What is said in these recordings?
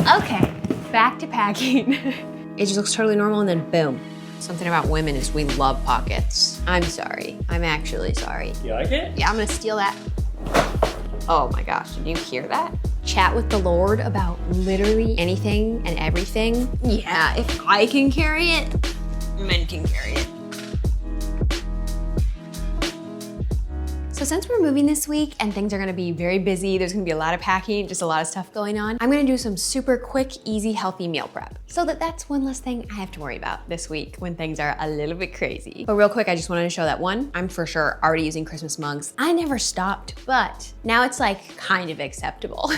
Okay, back to packing. It just looks totally normal and then boom. Something about women is we love pockets. I'm sorry. I'm actually sorry. You like it? Yeah, I'm gonna steal that. Oh my gosh, did you hear that? Chat with the Lord about literally anything and everything. Yeah, if I can carry it, men can carry it. So since we're moving this week and things are gonna be very busy, there's gonna be a lot of packing, just a lot of stuff going on, I'm gonna do some super quick, easy, healthy meal prep. So that's one less thing I have to worry about this week when things are a little bit crazy. But real quick, I just wanted to show that one, I'm for sure already using Christmas mugs. I never stopped, but now it's like kind of acceptable.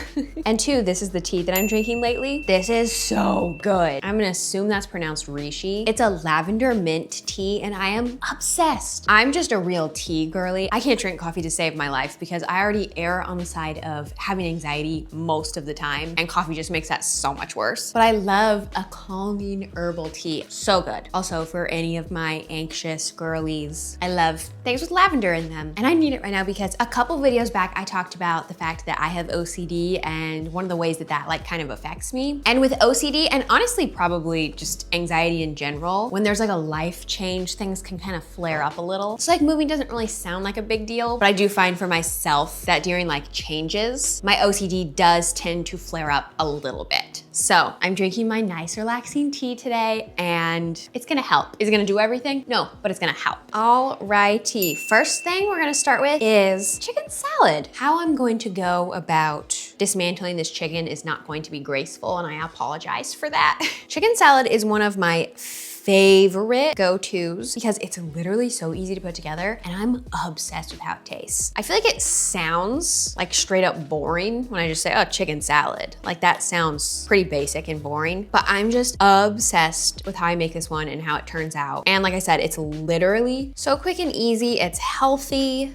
And two, this is the tea that I'm drinking lately. This is so good. I'm gonna assume that's pronounced reishi. It's a lavender mint tea and I am obsessed. I'm just a real tea girly. I can't drink coffee to save my life because I already err on the side of having anxiety most of the time and coffee just makes that so much worse. But I love a calming herbal tea. So good. Also for any of my anxious girlies, I love things with lavender in them. And I need it right now because a couple videos back, I talked about the fact that I have OCD and one of the ways that that like kind of affects me. And with OCD and honestly probably just anxiety in general, when there's like a life change, things can kind of flare up a little. So like moving doesn't really sound like a big deal, but I do find for myself that during like changes, my OCD does tend to flare up a little bit. So I'm drinking my nice relaxing tea today and it's gonna help. Is it gonna do everything? No, but it's gonna help. Alrighty, first thing we're gonna start with is chicken salad. How I'm going to go about dismantling this chicken is not going to be graceful and I apologize for that. Chicken salad is one of my favorite go-tos because it's literally so easy to put together and I'm obsessed with how it tastes. I feel like it sounds like straight up boring when I just say, oh, chicken salad. Like that sounds pretty basic and boring, but I'm just obsessed with how I make this one and how it turns out. And like I said, it's literally so quick and easy. It's healthy.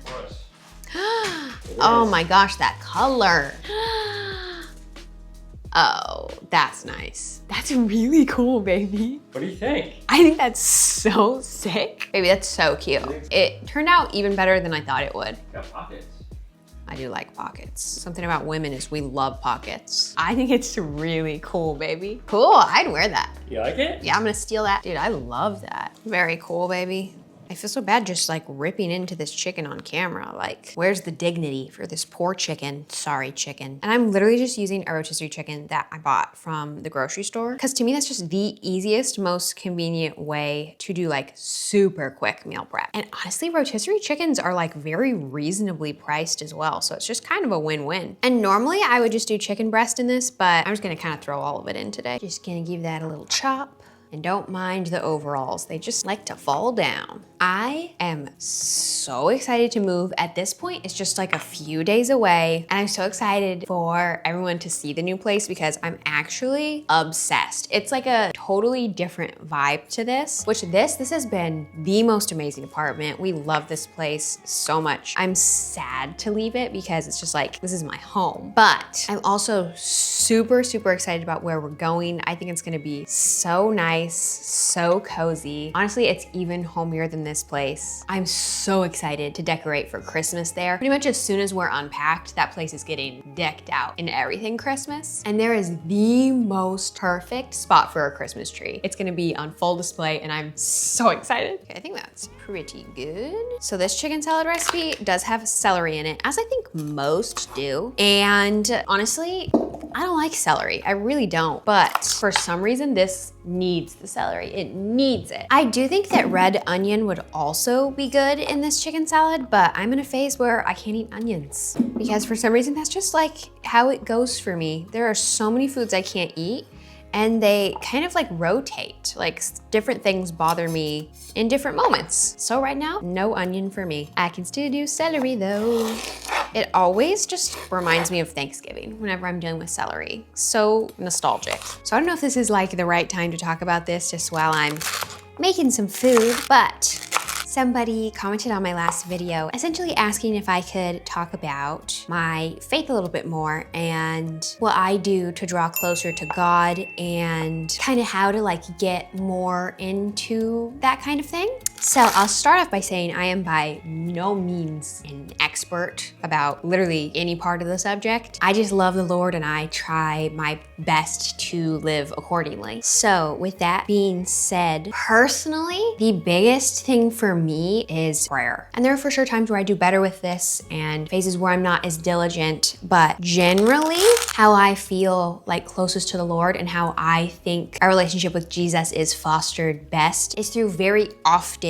Oh my gosh, that color. Oh, that's nice. That's really cool, baby. What do you think? I think that's so sick. Baby, that's so cute. It turned out even better than I thought it would. Got pockets. I do like pockets. Something about women is we love pockets. I think it's really cool, baby. Cool, I'd wear that. You like it? Yeah, I'm gonna steal that. Dude, I love that. Very cool, baby. I feel so bad just like ripping into this chicken on camera. Like, where's the dignity for this poor chicken? Sorry, chicken. And I'm literally just using a rotisserie chicken that I bought from the grocery store. Cause to me, that's just the easiest, most convenient way to do like super quick meal prep. And honestly, rotisserie chickens are like very reasonably priced as well. So it's just kind of a win-win. And normally I would just do chicken breast in this, but I'm just gonna kind of throw all of it in today. Just gonna give that a little chop. And don't mind the overalls, they just like to fall down. I am so excited to move. At this point, it's just like a few days away. And I'm so excited for everyone to see the new place because I'm actually obsessed. It's like a totally different vibe to this, which this has been the most amazing apartment. We love this place so much. I'm sad to leave it because it's just like, this is my home. But I'm also super, super excited about where we're going. I think it's gonna be so nice. So cozy. Honestly, it's even homier than this place. I'm so excited to decorate for Christmas there. Pretty much as soon as we're unpacked, that place is getting decked out in everything Christmas. And there is the most perfect spot for a Christmas tree. It's gonna be on full display and I'm so excited. Okay, I think that's pretty good. So this chicken salad recipe does have celery in it, as I think most do. And honestly, I don't like celery. I really don't. But for some reason, this needs the celery. It needs it. I do think that red onion would also be good in this chicken salad, but I'm in a phase where I can't eat onions because for some reason, that's just like how it goes for me. There are so many foods I can't eat and they kind of like rotate. Like different things bother me in different moments. So right now, no onion for me. I can still do celery though. It always just reminds me of Thanksgiving whenever I'm dealing with celery. So nostalgic. So I don't know if this is like the right time to talk about this just while I'm making some food, but Somebody commented on my last video, essentially asking if I could talk about my faith a little bit more and what I do to draw closer to God and kind of how to like get more into that kind of thing. So I'll start off by saying I am by no means an expert about literally any part of the subject. I just love the Lord and I try my best to live accordingly. So with that being said, personally, the biggest thing for me is prayer. And there are for sure times where I do better with this and phases where I'm not as diligent, but generally how I feel like closest to the Lord and how I think our relationship with Jesus is fostered best is through very often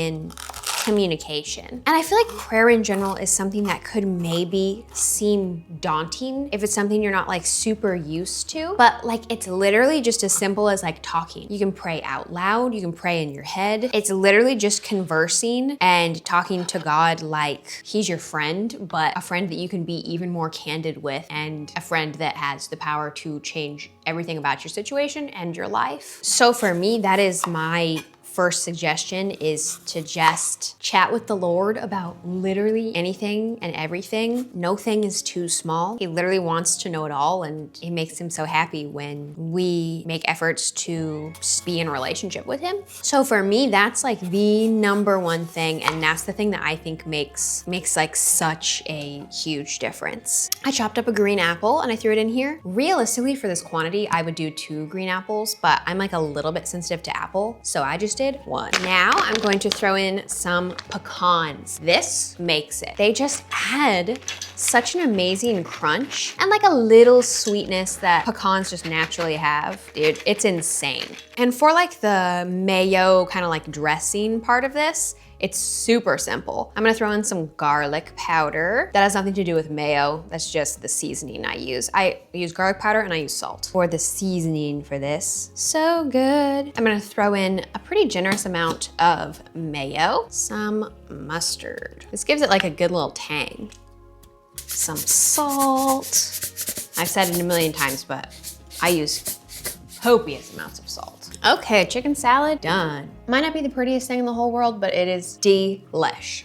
communication. And I feel like prayer in general is something that could maybe seem daunting if it's something you're not like super used to, but like it's literally just as simple as like talking. You can pray out loud, you can pray in your head. It's literally just conversing and talking to God like he's your friend, but a friend that you can be even more candid with and a friend that has the power to change everything about your situation and your life. So for me, that is my first suggestion, is to just chat with the Lord about literally anything and everything. No thing is too small. He literally wants to know it all, and it makes him so happy when we make efforts to be in a relationship with him. So for me, that's like the number one thing, and that's the thing that I think makes like such a huge difference. I chopped up a green apple and I threw it in here. Realistically, for this quantity, I would do 2 green apples, but I'm like a little bit sensitive to apple, so I just did 1. Now I'm going to throw in some pecans. This makes it. They just add such an amazing crunch and like a little sweetness that pecans just naturally have. Dude, it's insane. And for like the mayo kind of like dressing part of this, it's super simple. I'm gonna throw in some garlic powder. That has nothing to do with mayo. That's just the seasoning I use. I use garlic powder and I use salt for the seasoning for this. So good. I'm gonna throw in a pretty generous amount of mayo, some mustard. This gives it like a good little tang. Some salt. I've said it a million times, but I use copious amounts of salt. Okay, chicken salad done. Might not be the prettiest thing in the whole world, but it is delish.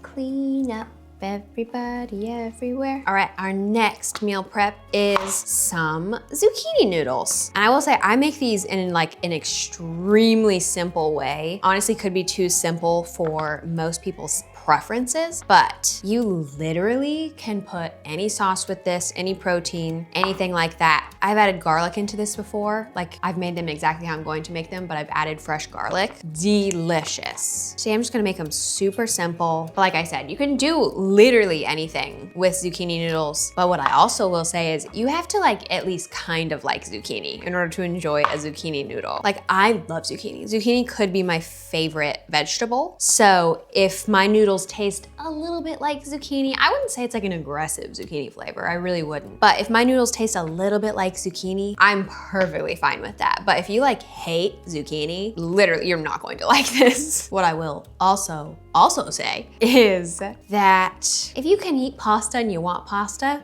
Clean up, everybody everywhere. All right, our next meal prep is some zucchini noodles. And I will say I make these in like an extremely simple way. Honestly, could be too simple for most people's preferences, but you literally can put any sauce with this, any protein, anything like that. I've added garlic into this before. Like I've made them exactly how I'm going to make them, but I've added fresh garlic. Delicious. So I'm just gonna make them super simple. But like I said, you can do literally anything with zucchini noodles. But what I also will say is you have to like at least kind of like zucchini in order to enjoy a zucchini noodle. Like I love zucchini. Zucchini could be my favorite vegetable. So if my noodles taste a little bit like zucchini, I wouldn't say it's like an aggressive zucchini flavor. I really wouldn't. But if my noodles taste a little bit like zucchini, I'm perfectly fine with that. But if you like hate zucchini, literally you're not going to like this. What I will also say is that if you can eat pasta and you want pasta,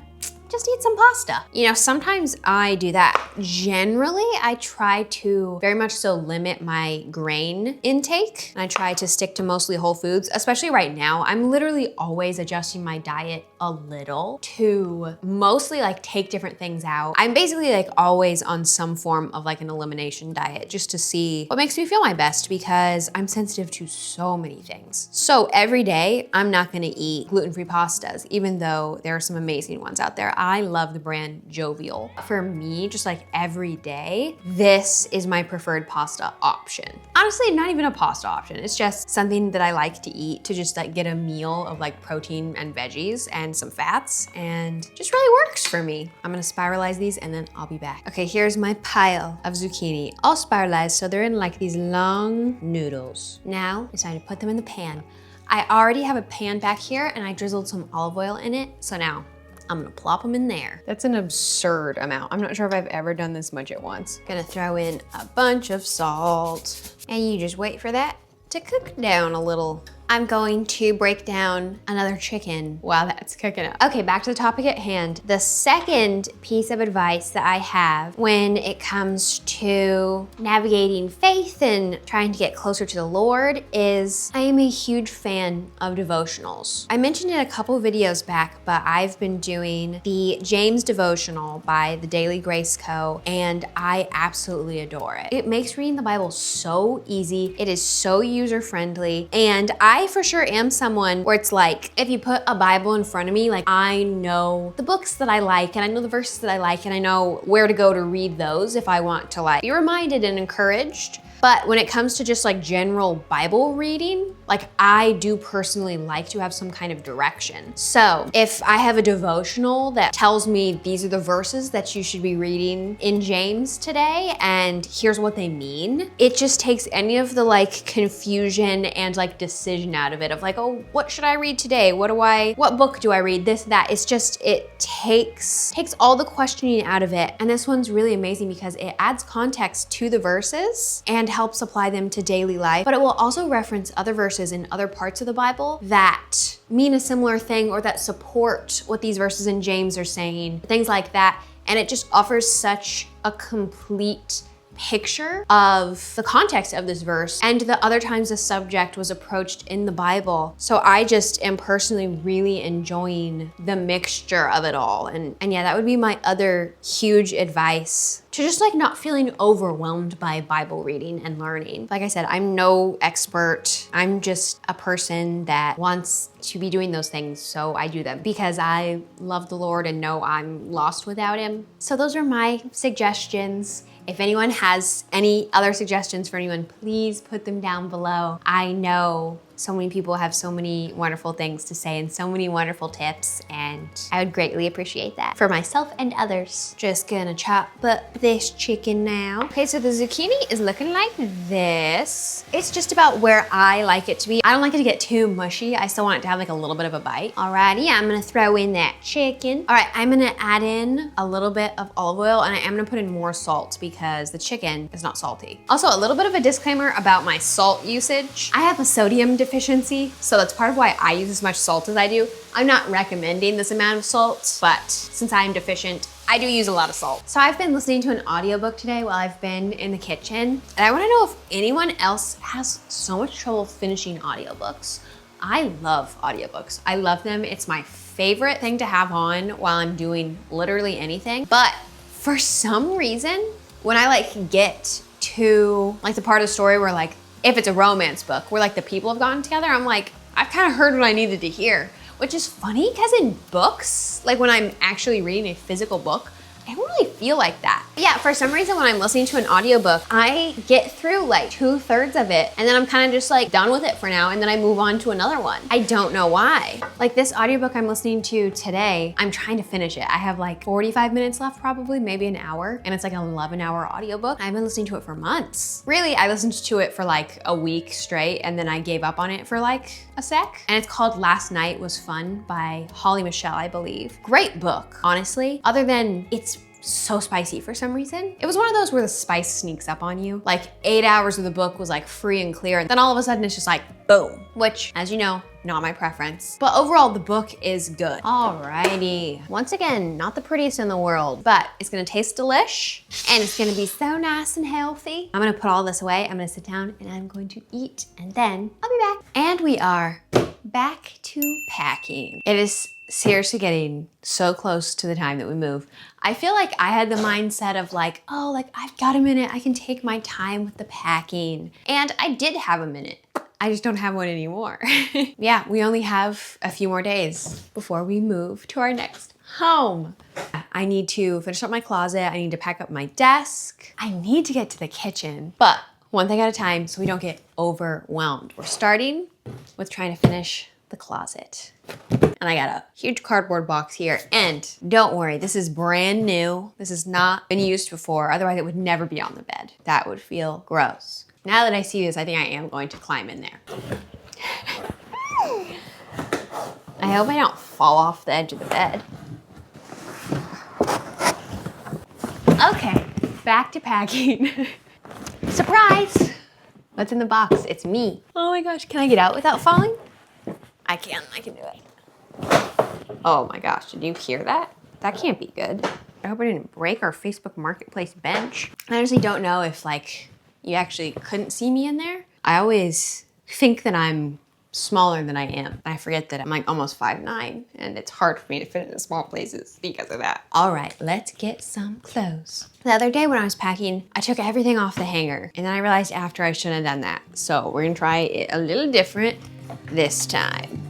just eat some pasta. You know, sometimes I do that. Generally, I try to very much so limit my grain intake. And I try to stick to mostly whole foods, especially right now. I'm literally always adjusting my diet a little to mostly like take different things out. I'm basically like always on some form of like an elimination diet just to see what makes me feel my best because I'm sensitive to so many things. So every day, I'm not gonna eat gluten-free pastas, even though there are some amazing ones out there. I love the brand Jovial. For me, just like every day, this is my preferred pasta option. Honestly, not even a pasta option. It's just something that I like to eat to just like get a meal of like protein and veggies and some fats, and just really works for me. I'm gonna spiralize these and then I'll be back. Okay, here's my pile of zucchini, all spiralized, so they're in like these long noodles. Now it's time to put them in the pan. I already have a pan back here and I drizzled some olive oil in it, so now I'm gonna plop them in there. That's an absurd amount. I'm not sure if I've ever done this much at once. Gonna throw in a bunch of salt, and you just wait for that to cook down a little. I'm going to break down another chicken while that's cooking up. Okay, back to the topic at hand. The second piece of advice that I have when it comes to navigating faith and trying to get closer to the Lord is I am a huge fan of devotionals. I mentioned it a couple videos back, but I've been doing the James devotional by the Daily Grace Co. and I absolutely adore it. It makes reading the Bible so easy. It is so user-friendly, and I for sure am someone where it's like, if you put a Bible in front of me, like I know the books that I like and I know the verses that I like and I know where to go to read those if I want to like be reminded and encouraged. But when it comes to just like general Bible reading, like I do personally like to have some kind of direction. So if I have a devotional that tells me these are the verses that you should be reading in James today and here's what they mean, it just takes any of the like confusion and like decision out of it of like, oh, what should I read today? What book do I read? This, that. It's just, it takes all the questioning out of it. And this one's really amazing because it adds context to the verses and helps apply them to daily life, but it will also reference other verses in other parts of the Bible that mean a similar thing or that support what these verses in James are saying, things like that. And it just offers such a complete picture of the context of this verse and the other times the subject was approached in the Bible. So I just am personally really enjoying the mixture of it all. And yeah, that would be my other huge advice to just like not feeling overwhelmed by Bible reading and learning. Like I said, I'm no expert. I'm just a person that wants to be doing those things, so I do them because I love the Lord and know I'm lost without Him. So those are my suggestions. If anyone has any other suggestions for anyone, please put them down below. I know so many people have so many wonderful things to say and so many wonderful tips, and I would greatly appreciate that for myself and others. Just gonna chop up this chicken now. Okay, so the zucchini is looking like this. It's just about where I like it to be. I don't like it to get too mushy. I still want it to have like a little bit of a bite. Alrighty, I'm gonna throw in that chicken. All right, I'm gonna add in a little bit of olive oil and I am gonna put in more salt because the chicken is not salty. Also, a little bit of a disclaimer about my salt usage. I have a sodium deficiency, so that's part of why I use as much salt as I do. I'm not recommending this amount of salt, but since I'm deficient, I do use a lot of salt. So I've been listening to an audiobook today while I've been in the kitchen, and I wanna know if anyone else has so much trouble finishing audiobooks. I love audiobooks. I love them. It's my favorite thing to have on while I'm doing literally anything. But for some reason, when I like get to like the part of the story where like, if it's a romance book where like the people have gotten together, I'm like, I've kind of heard what I needed to hear, which is funny because in books, like when I'm actually reading a physical book, I don't really feel like that. Yeah, for some reason when I'm listening to an audiobook, I get through like 2/3 of it and then I'm kind of just like done with it for now and then I move on to another one. I don't know why. Like this audiobook I'm listening to today, I'm trying to finish it. I have like 45 minutes left probably, maybe an hour, and it's like an 11-hour audiobook. I've been listening to it for months. Really, I listened to it for like a week straight and then I gave up on it for like a sec. And it's called Last Night Was Fun by Holly Michelle, I believe. Great book, honestly, other than it's so spicy for some reason. It was one of those where the spice sneaks up on you. Like 8 hours of the book was like free and clear. And then all of a sudden it's just like, boom. Which, as you know, not my preference. But overall, the book is good. Alrighty. Once again, not the prettiest in the world, but it's gonna taste delish and it's gonna be so nice and healthy. I'm gonna put all this away. I'm gonna sit down and I'm going to eat and then I'll be back. And we are back to packing. It is seriously getting so close to the time that we move. I feel like I had the mindset of like, oh, like I've got a minute, I can take my time with the packing. And I did have a minute. I just don't have one anymore. Yeah, we only have a few more days before we move to our next home. I need to finish up my closet. I need to pack up my desk. I need to get to the kitchen, but one thing at a time so we don't get overwhelmed. We're starting with trying to finish the closet. And I got a huge cardboard box here. And don't worry, this is brand new. This has not been used before. Otherwise it would never be on the bed. That would feel gross. Now that I see this, I think I am going to climb in there. I hope I don't fall off the edge of the bed. Okay, back to packing. Surprise! What's in the box? It's me. Oh my gosh, can I get out without falling? I can do it. Oh my gosh, did you hear that? That can't be good. I hope I didn't break our Facebook Marketplace bench. I honestly don't know if like you actually couldn't see me in there. I always think that I'm smaller than I am. I forget that I'm like almost 5'9", and it's hard for me to fit into small places because of that. All right, let's get some clothes. The other day when I was packing, I took everything off the hanger, and then I realized after I shouldn't have done that. So we're gonna try it a little different this time.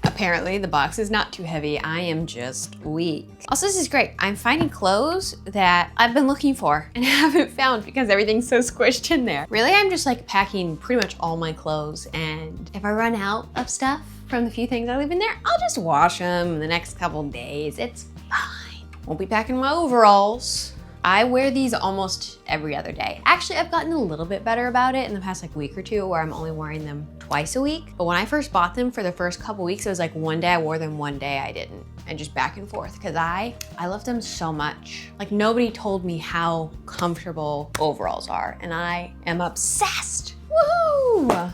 Apparently the box is not too heavy. I am just weak. Also, this is great. I'm finding clothes that I've been looking for and haven't found because everything's so squished in there. Really, I'm just like packing pretty much all my clothes, and if I run out of stuff from the few things I leave in there, I'll just wash them in the next couple days. It's fine. Won't be packing my overalls. I wear these almost every other day. Actually, I've gotten a little bit better about it in the past like week or two where I'm only wearing them twice a week. But when I first bought them for the first couple weeks, it was like one day I wore them, one day I didn't. And just back and forth, because I love them so much. Like nobody told me how comfortable overalls are, and I am obsessed. Woohoo!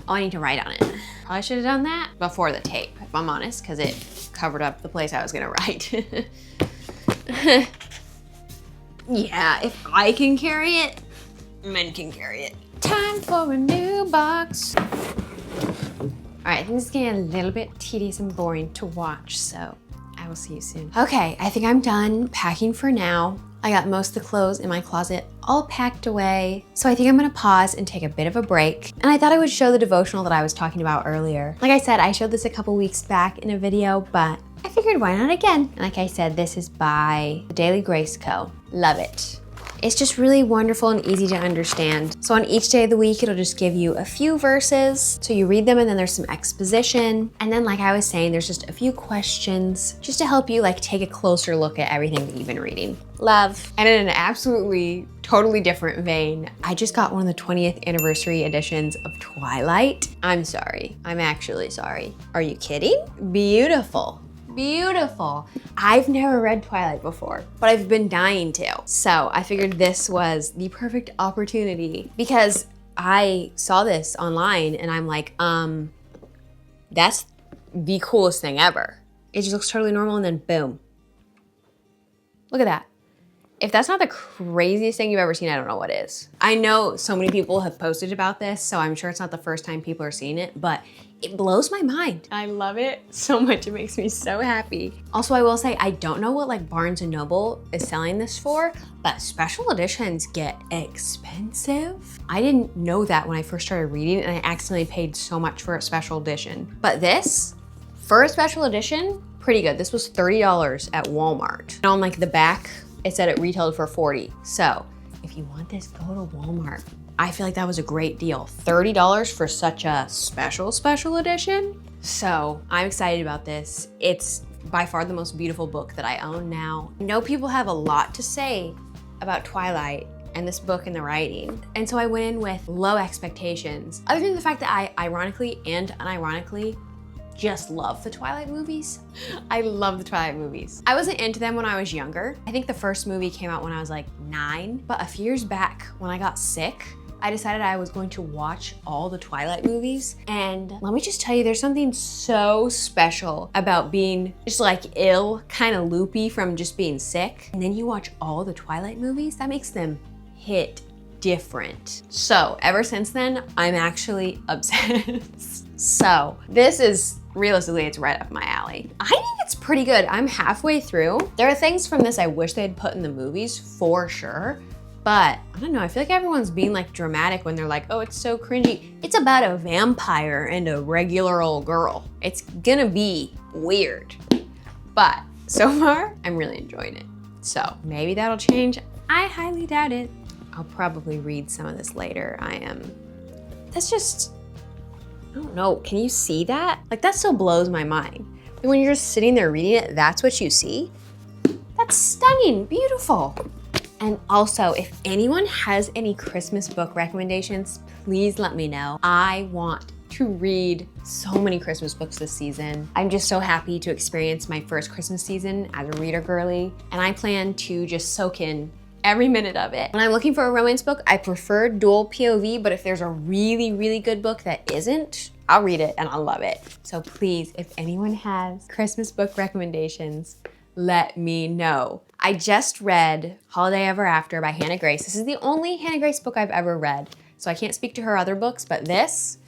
Oh, I need to write on it. Probably should have done that before the tape, if I'm honest, because it covered up the place I was gonna write. Yeah, if I can carry it, men can carry it. Time for a new box. All right, I think this is getting a little bit tedious and boring to watch, so I will see you soon. Okay, I think I'm done packing for now. I got most of the clothes in my closet all packed away. So I think I'm gonna pause and take a bit of a break. And I thought I would show the devotional that I was talking about earlier. Like I said, I showed this a couple weeks back in a video, but I figured why not again? And like I said, this is by the Daily Grace Co. Love it. It's just really wonderful and easy to understand. So on each day of the week, it'll just give you a few verses. So you read them and then there's some exposition. And then like I was saying, there's just a few questions just to help you like take a closer look at everything that you've been reading. Love. And in an absolutely totally different vein, I just got one of the 20th anniversary editions of Twilight. I'm sorry. I'm actually sorry. Are you kidding? Beautiful. Beautiful. I've never read Twilight before, but I've been dying to. So I figured this was the perfect opportunity because I saw this online and I'm like, that's the coolest thing ever. It just looks totally normal and then boom. Look at that. If that's not the craziest thing you've ever seen, I don't know what is. I know so many people have posted about this, so I'm sure it's not the first time people are seeing it, but it blows my mind. I love it so much. It makes me so happy. Also, I will say, I don't know what like Barnes & Noble is selling this for, but special editions get expensive. I didn't know that when I first started reading, and I accidentally paid so much for a special edition. But this, for a special edition, pretty good. This was $30 at Walmart. And on like the back, it said it retailed for $40. So if you want this, go to Walmart. I feel like that was a great deal. $30 for such a special edition. So I'm excited about this. It's by far the most beautiful book that I own now. I know people have a lot to say about Twilight and this book and the writing. And so I went in with low expectations. Other than the fact that I ironically and unironically just love the Twilight movies. I love the Twilight movies. I wasn't into them when I was younger. I think the first movie came out when I was like 9, but a few years back when I got sick, I decided I was going to watch all the Twilight movies. And let me just tell you, there's something so special about being just like ill, kind of loopy from just being sick. And then you watch all the Twilight movies, that makes them hit different. So ever since then, I'm actually obsessed. So this is, realistically, it's right up my alley. I think it's pretty good. I'm halfway through. There are things from this I wish they'd put in the movies for sure, but I don't know, I feel like everyone's being like dramatic when they're like, oh, it's so cringy. It's about a vampire and a regular old girl. It's gonna be weird. But so far, I'm really enjoying it. So maybe that'll change. I highly doubt it. I'll probably read some of this later. That's just, I don't know, can you see that? Like that still blows my mind. And when you're just sitting there reading it, that's what you see? That's stunning, beautiful. And also, if anyone has any Christmas book recommendations, please let me know. I want to read so many Christmas books this season. I'm just so happy to experience my first Christmas season as a reader girly, and I plan to just soak in every minute of it. When I'm looking for a romance book, I prefer dual POV, but if there's a really, really good book that isn't, I'll read it and I'll love it. So please, if anyone has Christmas book recommendations, let me know. I just read Holiday Ever After by Hannah Grace. This is the only Hannah Grace book I've ever read, so I can't speak to her other books, but this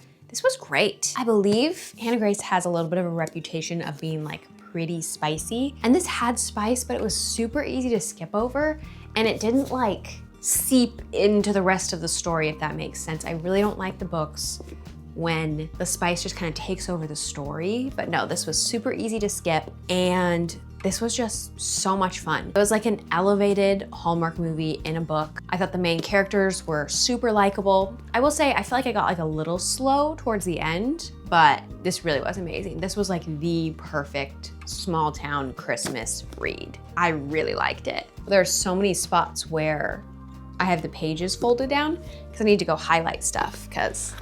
was great. I believe Hannah Grace has a little bit of a reputation of being like pretty spicy, and this had spice, but it was super easy to skip over, and it didn't like seep into the rest of the story, if that makes sense. I really don't like the books when the spice just kind of takes over the story, but no, this was super easy to skip, and this was just so much fun. It was like an elevated Hallmark movie in a book. I thought the main characters were super likable. I will say, I feel like I got like a little slow towards the end, but this really was amazing. This was like the perfect small town Christmas read. I really liked it. There are so many spots where I have the pages folded down because I need to go highlight stuff because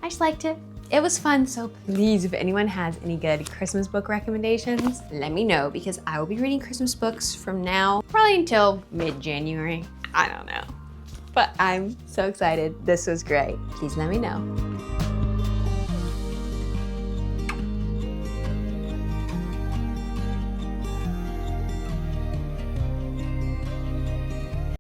I just liked it. It was fun, so please, if anyone has any good Christmas book recommendations, let me know because I will be reading Christmas books from now probably until mid-January. I don't know. But I'm so excited. This was great. Please let me know.